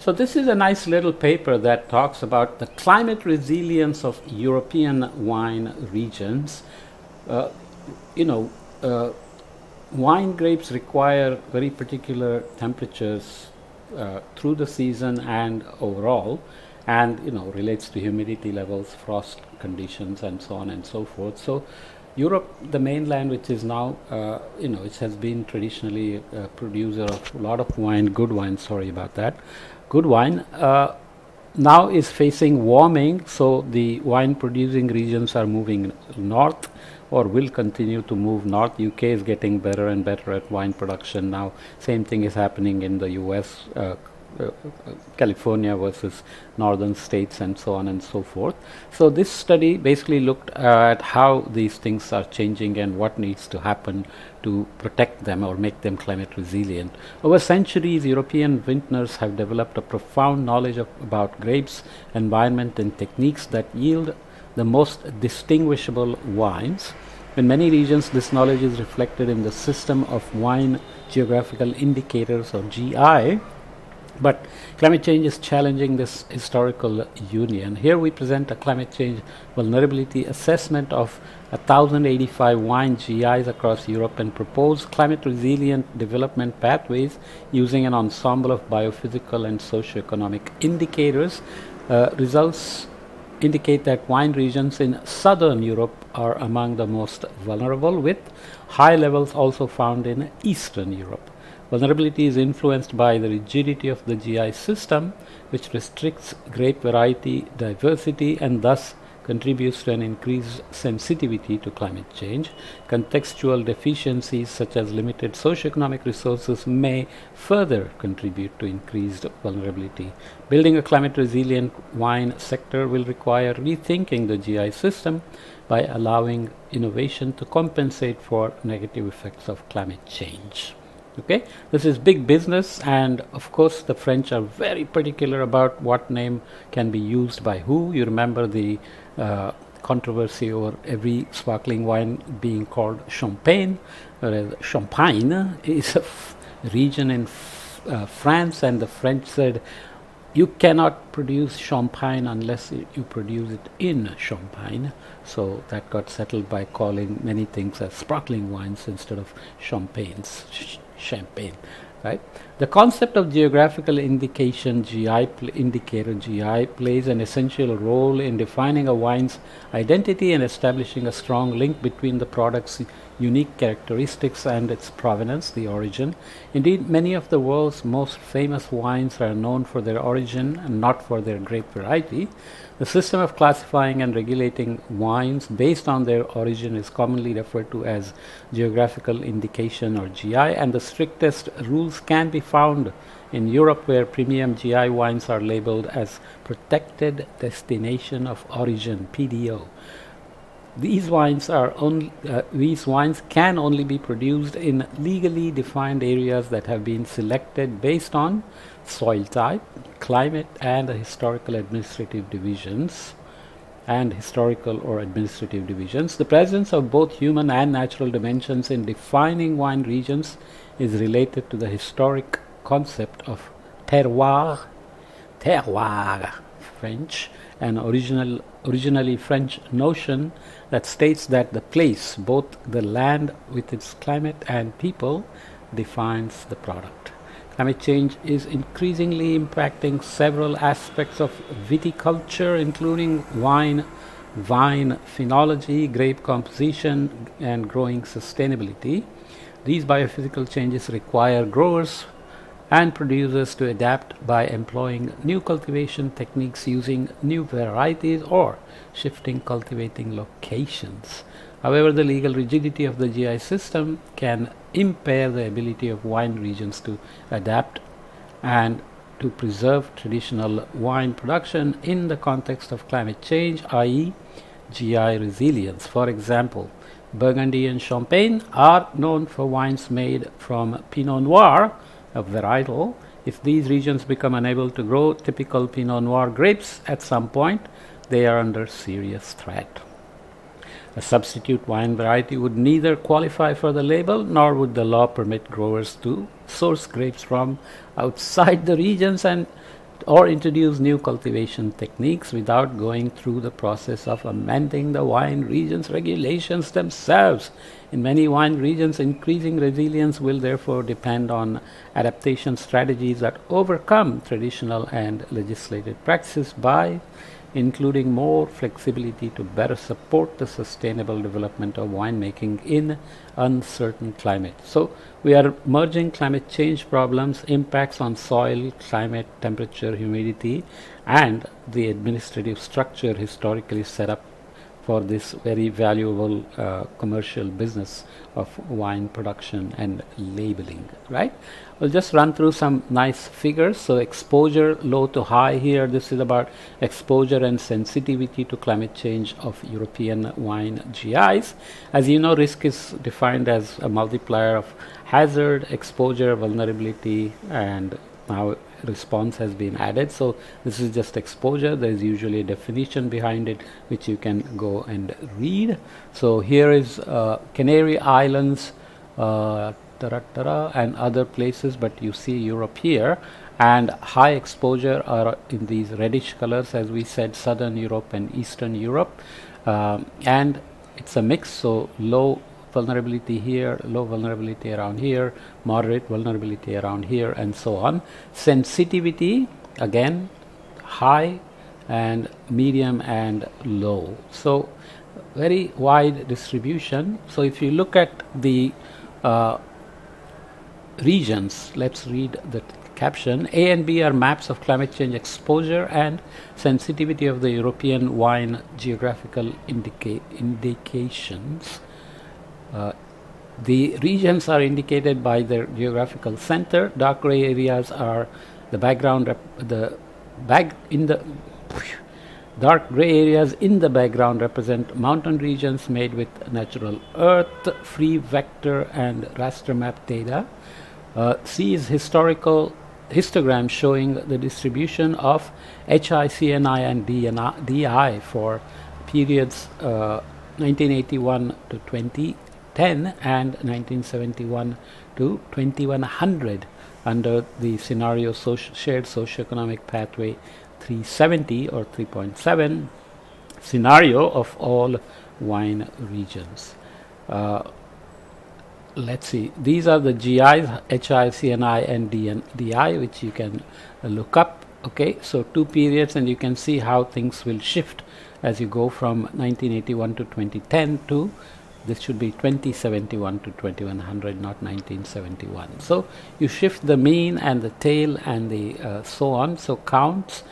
So this is a nice little paper that talks about the climate resilience of European wine regions. Uh, you know, uh, Wine grapes require very particular temperatures through the season and overall, and relates to humidity levels, frost conditions, and so on and so forth. So Europe, the mainland, which is now, which has been traditionally a producer of a lot of wine, good wine, sorry about that, good wine, now is facing warming, so the wine producing regions are moving north or will continue to move north. UK is getting better and better at wine production now. Same thing is happening in the US, California versus northern states, and so on and so forth. So this study basically looked at how these things are changing and what needs to happen to protect them or make them climate resilient. Over centuries, European vintners have developed a profound knowledge about grapes, environment, and techniques that yield the most distinguishable wines. In many regions, this knowledge is reflected in the system of wine geographical indicators, or GI. But climate change is challenging this historical union. Here we present a climate change vulnerability assessment of 1,085 wine GIs across Europe and propose climate resilient development pathways using an ensemble of biophysical and socioeconomic indicators. Results indicate that wine regions in southern Europe are among the most vulnerable, with high levels also found in Eastern Europe. Vulnerability is influenced by the rigidity of the GI system, which restricts grape variety diversity and thus contributes to an increased sensitivity to climate change. Contextual deficiencies such as limited socioeconomic resources may further contribute to increased vulnerability. Building a climate resilient wine sector will require rethinking the GI system by allowing innovation to compensate for negative effects of climate change. Okay, this is big business, and of course the French are very particular about what name can be used by who. You remember the controversy over every sparkling wine being called champagne, whereas Champagne is a region in France, and the French said you cannot produce champagne unless you produce it in Champagne. So that got settled by calling many things as sparkling wines instead of champagnes. Champagne, right? The concept of geographical indication indicator GI plays an essential role in defining a wine's identity and establishing a strong link between the product's unique characteristics and its provenance, the origin. Indeed, many of the world's most famous wines are known for their origin and not for their grape variety. The system of classifying and regulating wines based on their origin is commonly referred to as geographical indication, or GI, and the strictest rules can be found in Europe, where premium GI wines are labeled as protected destination of origin, PDO. These wines can only be produced in legally defined areas that have been selected based on soil type, climate, and historical or administrative divisions. The presence of both human and natural dimensions in defining wine regions is related to the historic concept of terroir, French, an originally French notion that states that the place, both the land with its climate and people, defines the product. Climate change is increasingly impacting several aspects of viticulture, including vine phenology, grape composition, and growing sustainability. These biophysical changes require growers and producers to adapt by employing new cultivation techniques, using new varieties, or shifting cultivating locations. However, the legal rigidity of the GI system can impair the ability of wine regions to adapt and to preserve traditional wine production in the context of climate change, i.e., GI resilience. For example, Burgundy and Champagne are known for wines made from Pinot Noir, a varietal. If these regions become unable to grow typical Pinot Noir grapes at some point, they are under serious threat. A substitute wine variety would neither qualify for the label, nor would the law permit growers to source grapes from outside the regions, and or introduce new cultivation techniques without going through the process of amending the wine region's regulations themselves. In many wine regions, increasing resilience will therefore depend on adaptation strategies that overcome traditional and legislated practices by including more flexibility to better support the sustainable development of winemaking in uncertain climate. So we are merging climate change problems, impacts on soil, climate, temperature, humidity, and the administrative structure historically set up for this very valuable commercial business of wine production and labeling, right? We'll just run through some nice figures. So exposure low to high here, this is about exposure and sensitivity to climate change of European wine GIs. As you know, risk is defined as a multiplier of hazard, exposure, vulnerability, and now response has been added. So this is just exposure. There is usually a definition behind it which you can go and read. So here is Canary Islands and other places, but you see Europe here, and high exposure are in these reddish colors, as we said, Southern Europe and Eastern Europe, and it's a mix. So low vulnerability here, low vulnerability around here, moderate vulnerability around here, and so on. Sensitivity again high and medium and low. So very wide distribution. So if you look at the regions, let's read the caption. A and B are maps of climate change exposure and sensitivity of the European wine geographical indications. The regions are indicated by their geographical center. Dark gray areas are the background. Dark gray areas in the background represent mountain regions made with natural earth, free vector, and raster map data. C is historical histogram showing the distribution of HI, CNI, and DI for periods 1981 to 2010 and 1971 to 2100 under the scenario shared socioeconomic pathway 370 or 3.7 scenario of all wine regions. Let's see, these are the GIs, HI, CNI, and DI, which you can look up. Okay, so 2 periods, and you can see how things will shift as you go from 1981 to 2010 to this should be 2071 to 2100, not 1971. So you shift the mean and the tail and the so on, so counts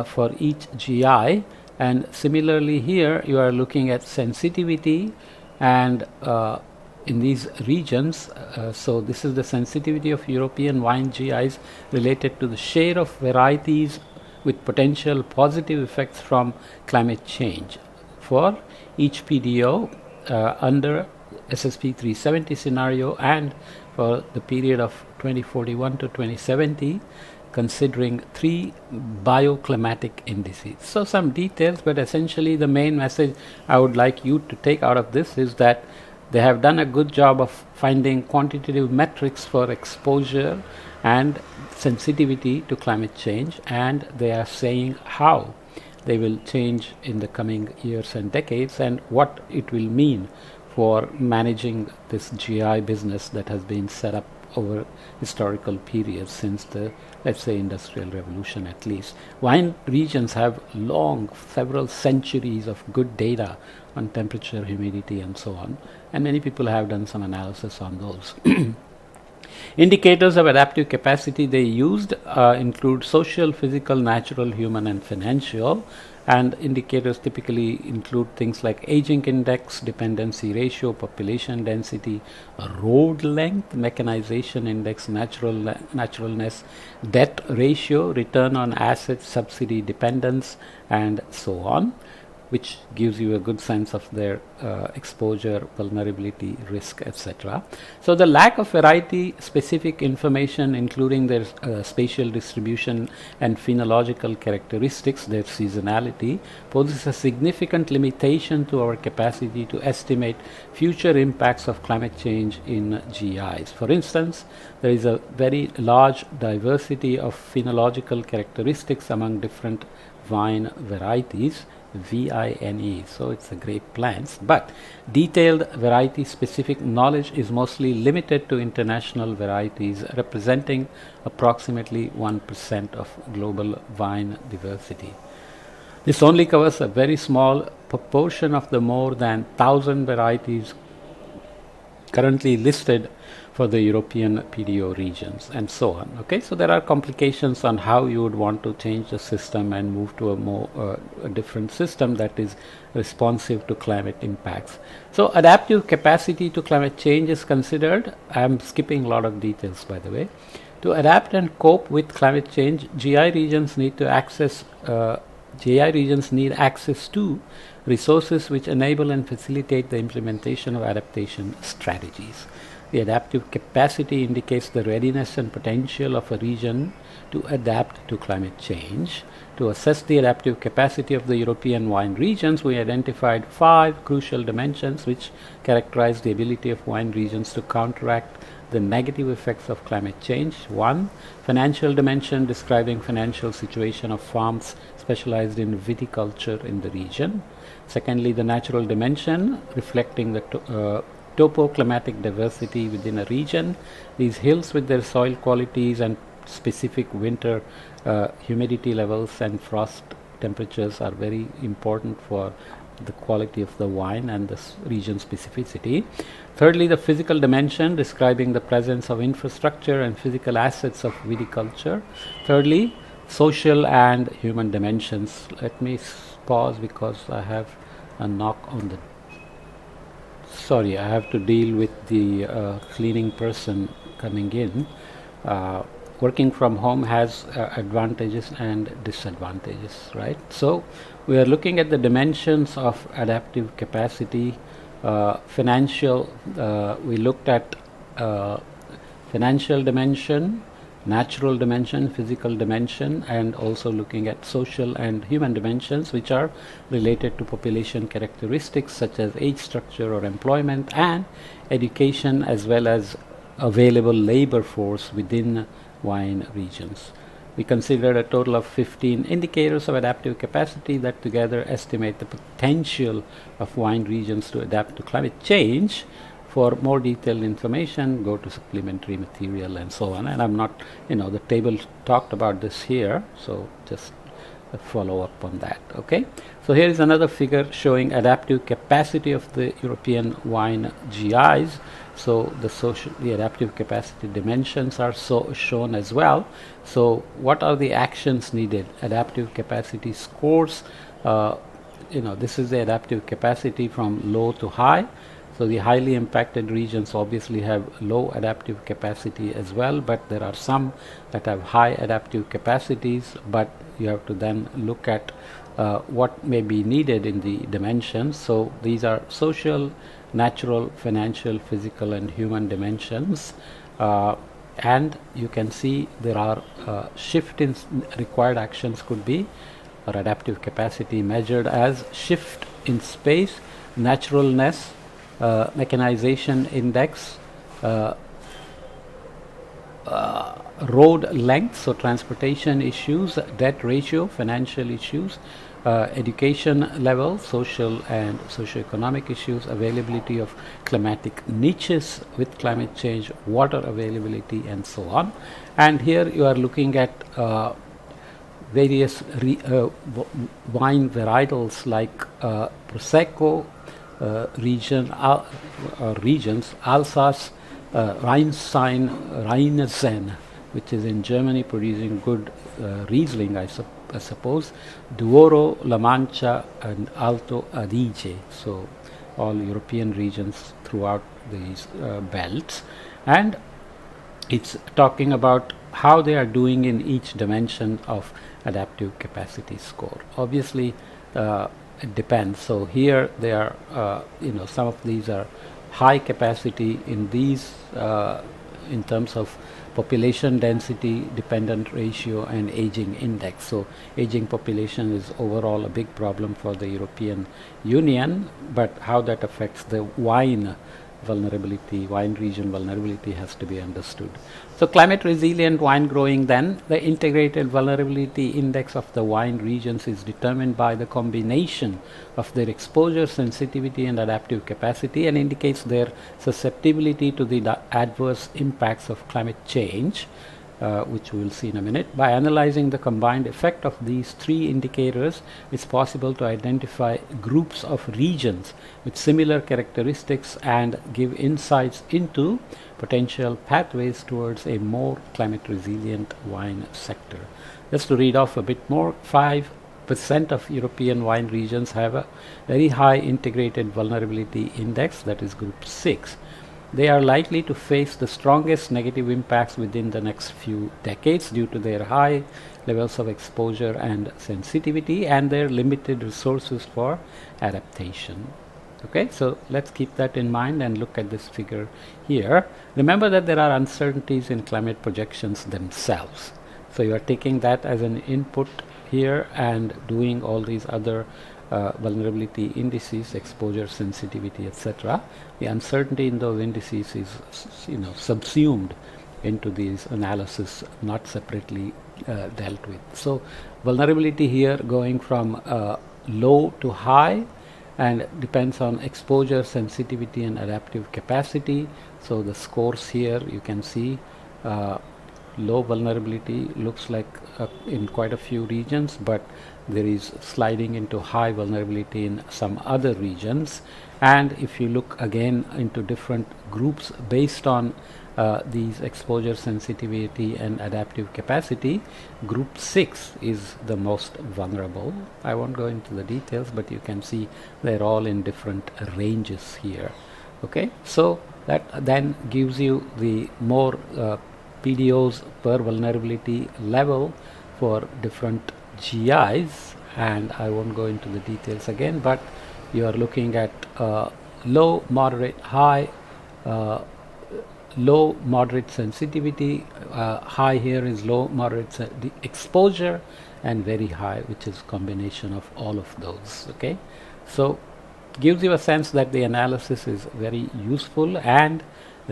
for each GI, and similarly here you are looking at sensitivity and in these regions. So this is the sensitivity of European wine GIs related to the share of varieties with potential positive effects from climate change for each PDO under SSP 370 scenario and for the period of 2041 to 2070, considering 3 bioclimatic indices. So some details, but essentially the main message I would like you to take out of this is that they have done a good job of finding quantitative metrics for exposure and sensitivity to climate change, and they are saying how they will change in the coming years and decades and what it will mean for managing this GI business that has been set up over historical periods since the, let's say, Industrial Revolution at least. Wine regions have long, several centuries of good data on temperature, humidity, and so on, and many people have done some analysis on those. Indicators of adaptive capacity they used include social, physical, natural, human, and financial. And indicators typically include things like aging index, dependency ratio, population density, road length, mechanization index, naturalness, debt ratio, return on assets, subsidy dependence, and so on. which gives you a good sense of their exposure, vulnerability, risk, etc. So the lack of variety specific information, including their spatial distribution and phenological characteristics, their seasonality, poses a significant limitation to our capacity to estimate future impacts of climate change in GIs. For instance, there is a very large diversity of phenological characteristics among different vine varieties, VINE, so it's a grape plants, but detailed variety specific knowledge is mostly limited to international varieties, representing approximately 1% of global vine diversity. This only covers a very small proportion of the more than 1,000 varieties currently listed for the European PDO regions, and so on. Okay, so there are complications on how you would want to change the system and move to a more a different system that is responsive to climate impacts. So adaptive capacity to climate change is considered. I am skipping a lot of details, by the way. To adapt and cope with climate change, GI regions need access to resources which enable and facilitate the implementation of adaptation strategies. The adaptive capacity indicates the readiness and potential of a region to adapt to climate change. To assess the adaptive capacity of the European wine regions, we identified 5 crucial dimensions which characterize the ability of wine regions to counteract the negative effects of climate change. 1. Financial dimension, describing financial situation of farms specialized in viticulture in the region. Secondly, the natural dimension, reflecting the topoclimatic diversity within a region. These hills with their soil qualities and specific winter humidity levels and frost temperatures are very important for the quality of the wine and the region specificity. Thirdly, the physical dimension, describing the presence of infrastructure and physical assets of viticulture. Thirdly, social and human dimensions. Let me pause because I have a knock on the sorry, I have to deal with the cleaning person coming in. Working from home has advantages and disadvantages, right? So we are looking at the dimensions of adaptive capacity. We looked at financial dimension, natural dimension, physical dimension, and also looking at social and human dimensions, which are related to population characteristics such as age structure or employment and education, as well as available labor force within wine regions. We considered a total of 15 indicators of adaptive capacity that together estimate the potential of wine regions to adapt to climate change. For more detailed information, go to supplementary material and so on. And I'm not, the table talked about this here, so just follow up on that. Okay. So here is another figure showing adaptive capacity of the European wine GIs. So the adaptive capacity dimensions are shown as well. So what are the actions needed? Adaptive capacity scores. This is the adaptive capacity from low to high. So the highly impacted regions obviously have low adaptive capacity as well, but there are some that have high adaptive capacities, but you have to then look at what may be needed in the dimensions. So these are social, natural, financial, physical and human dimensions. And you can see there are shift in required actions could be or adaptive capacity measured as shift in space, naturalness, mechanization index, road length, so transportation issues, debt ratio, financial issues, education level, social and socioeconomic issues, availability of climatic niches with climate change, water availability and so on. And here you are looking at various wine varietals like Prosecco, regions, Alsace, Rheinhessen, which is in Germany, producing good Riesling, I suppose, Douro, La Mancha, and Alto Adige. So all European regions throughout these belts, and it's talking about how they are doing in each dimension of adaptive capacity score. Obviously, it depends. So here they are, some of these are high capacity in these in terms of population density, dependent ratio, and aging index. So aging population is overall a big problem for the European Union, but how that affects the wine region vulnerability has to be understood. So climate resilient wine growing, then the integrated vulnerability index of the wine regions is determined by the combination of their exposure, sensitivity, and adaptive capacity, and indicates their susceptibility to the adverse impacts of climate change, which we will see in a minute. By analyzing the combined effect of these three indicators, it's possible to identify groups of regions with similar characteristics and give insights into potential pathways towards a more climate resilient wine sector. Just to read off a bit more, 5% of European wine regions have a very high integrated vulnerability index, that is group 6. They are likely to face the strongest negative impacts within the next few decades due to their high levels of exposure and sensitivity and their limited resources for adaptation. Okay, so let's keep that in mind and look at this figure here. Remember that there are uncertainties in climate projections themselves. So you are taking that as an input here and doing all these other vulnerability indices, exposure, sensitivity, etc. The uncertainty in those indices is subsumed into these analysis, not separately dealt with. So vulnerability here going from low to high, and depends on exposure, sensitivity, and adaptive capacity. So the scores here you can see low vulnerability looks like in quite a few regions, but there is sliding into high vulnerability in some other regions. And if you look again into different groups based on these exposure, sensitivity, and adaptive capacity, group 6 is the most vulnerable. I won't go into the details, but you can see they're all in different ranges here. Okay, so that then gives you the more PDOs per vulnerability level for different GIs, and I won't go into the details again, but you are looking at low, moderate, high, low, moderate sensitivity, high here is low, moderate exposure, and very high, which is combination of all of those. Okay, so gives you a sense that the analysis is very useful and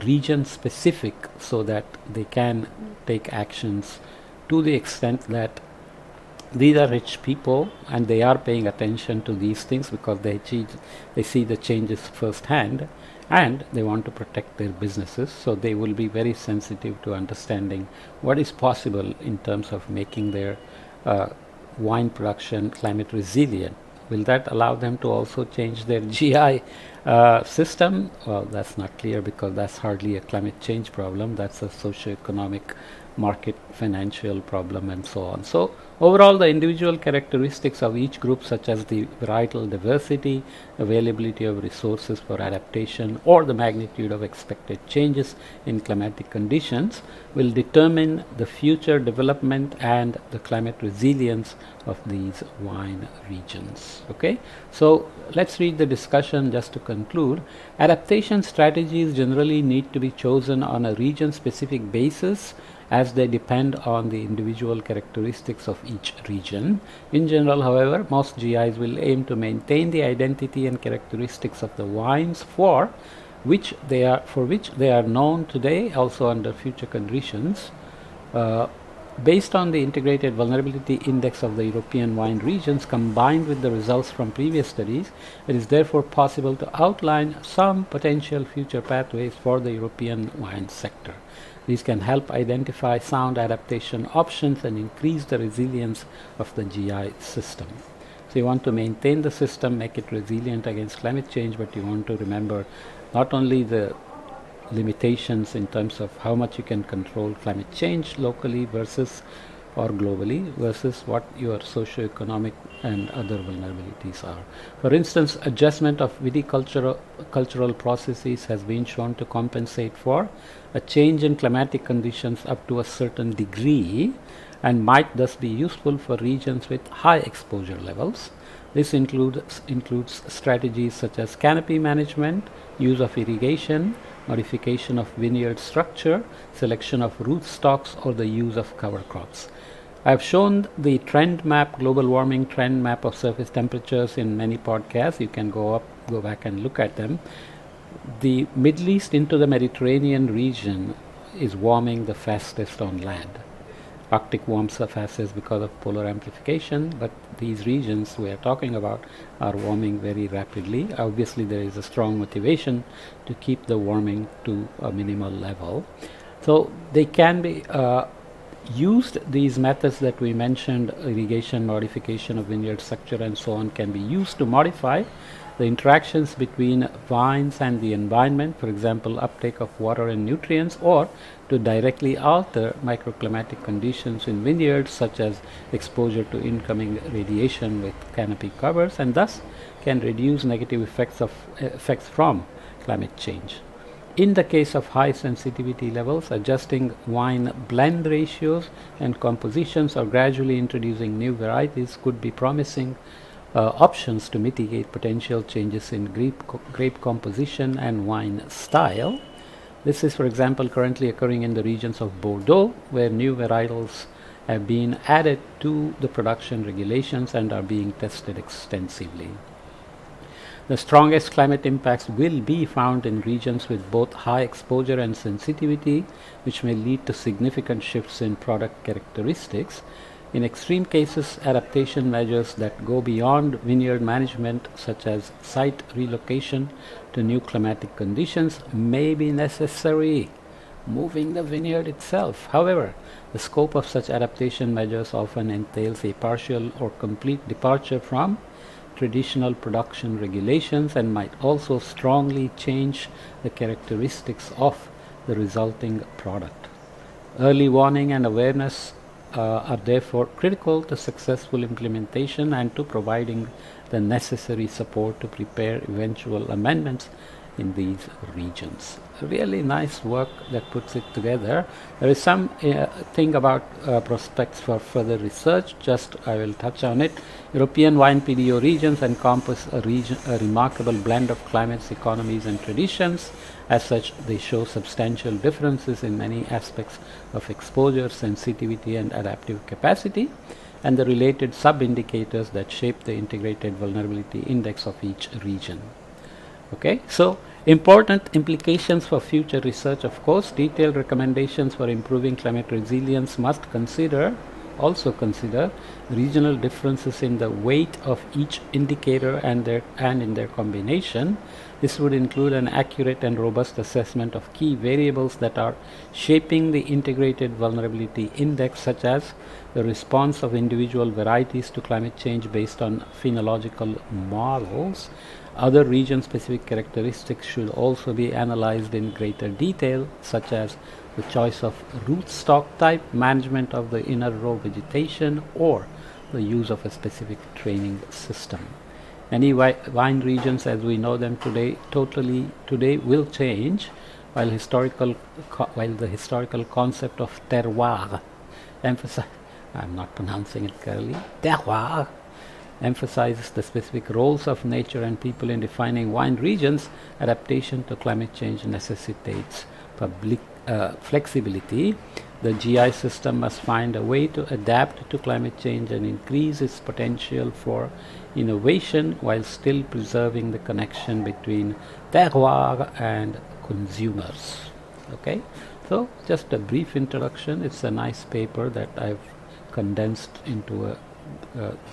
region specific, so that they can take actions to the extent that these are rich people and they are paying attention to these things because they see the changes firsthand and they want to protect their businesses. So they will be very sensitive to understanding what is possible in terms of making their wine production climate resilient. Will that allow them to also change their GI system? Well, that's not clear because that's hardly a climate change problem. That's a socio-economic, market, financial problem, and so on. So overall, the individual characteristics of each group, such as the varietal diversity, availability of resources for adaptation, or the magnitude of expected changes in climatic conditions, will determine the future development and the climate resilience of these wine regions. Okay, so let's read the discussion just to conclude. Adaptation strategies generally need to be chosen on a region-specific basis, as they depend on the individual characteristics of each region. In general, however, most GIs will aim to maintain the identity and characteristics of the wines for which they are known today, also under future conditions. Based on the integrated vulnerability index of the European wine regions combined with the results from previous studies, it is therefore possible to outline some potential future pathways for the European wine sector. These can help identify sound adaptation options and increase the resilience of the GI system. So you want to maintain the system, make it resilient against climate change, but you want to remember not only the limitations in terms of how much you can control climate change locally versus or globally versus what your socio-economic and other vulnerabilities are. For instance, adjustment of viticultural processes has been shown to compensate for a change in climatic conditions up to a certain degree and might thus be useful for regions with high exposure levels. This includes strategies such as canopy management, use of irrigation, modification of vineyard structure, selection of rootstocks, or the use of cover crops. I've shown the trend map, global warming trend map of surface temperatures in many podcasts. You can go back and look at them. The Middle East into the Mediterranean region is warming the fastest on land. Arctic warms the fastest because of polar amplification, but these regions we are talking about are warming very rapidly. Obviously, there is a strong motivation to keep the warming to a minimal level. So they can be used, these methods that we mentioned, irrigation, modification of vineyard structure and so on, can be used to modify the interactions between vines and the environment, for example, uptake of water and nutrients, or to directly alter microclimatic conditions in vineyards, such as exposure to incoming radiation with canopy covers, and thus can reduce negative effects from climate change. In the case of high sensitivity levels, adjusting wine blend ratios and compositions or gradually introducing new varieties could be promising options to mitigate potential changes in grape composition and wine style. This is, for example, currently occurring in the regions of Bordeaux, where new varietals have been added to the production regulations and are being tested extensively. The strongest climate impacts will be found in regions with both high exposure and sensitivity, which may lead to significant shifts in product characteristics. In extreme cases, adaptation measures that go beyond vineyard management, such as site relocation to new climatic conditions, may be necessary, moving the vineyard itself. However, the scope of such adaptation measures often entails a partial or complete departure from traditional production regulations and might also strongly change the characteristics of the resulting product. Early warning and awareness are therefore critical to successful implementation and to providing the necessary support to prepare eventual amendments in these regions. Really nice work that puts it together. There is some thing about prospects for further research. Just I will touch on it. European wine PDO regions encompass a remarkable blend of climates, economies and traditions. As such, they show substantial differences in many aspects of exposure, sensitivity and adaptive capacity, and the related sub-indicators that shape the integrated vulnerability index of each region. Okay, so important implications for future research. Of course, detailed recommendations for improving climate resilience must also consider regional differences in the weight of each indicator and in their combination. This would include an accurate and robust assessment of key variables that are shaping the integrated vulnerability index, such as the response of individual varieties to climate change based on phenological models. Other region-specific characteristics should also be analyzed in greater detail, such as the choice of rootstock type, management of the inner row vegetation, or the use of a specific training system. Many wine regions as we know them today will change, while the historical concept of terroir I'm not pronouncing it correctly, terroir emphasizes the specific roles of nature and people in defining wine regions. Adaptation to climate change necessitates flexibility. The GI system must find a way to adapt to climate change and increase its potential for innovation while still preserving the connection between terroir and consumers. Okay, so just a brief introduction. It's a nice paper that I've condensed into a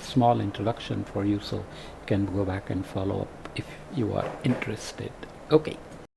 small introduction for you, so you can go back and follow up if you are interested. Okay.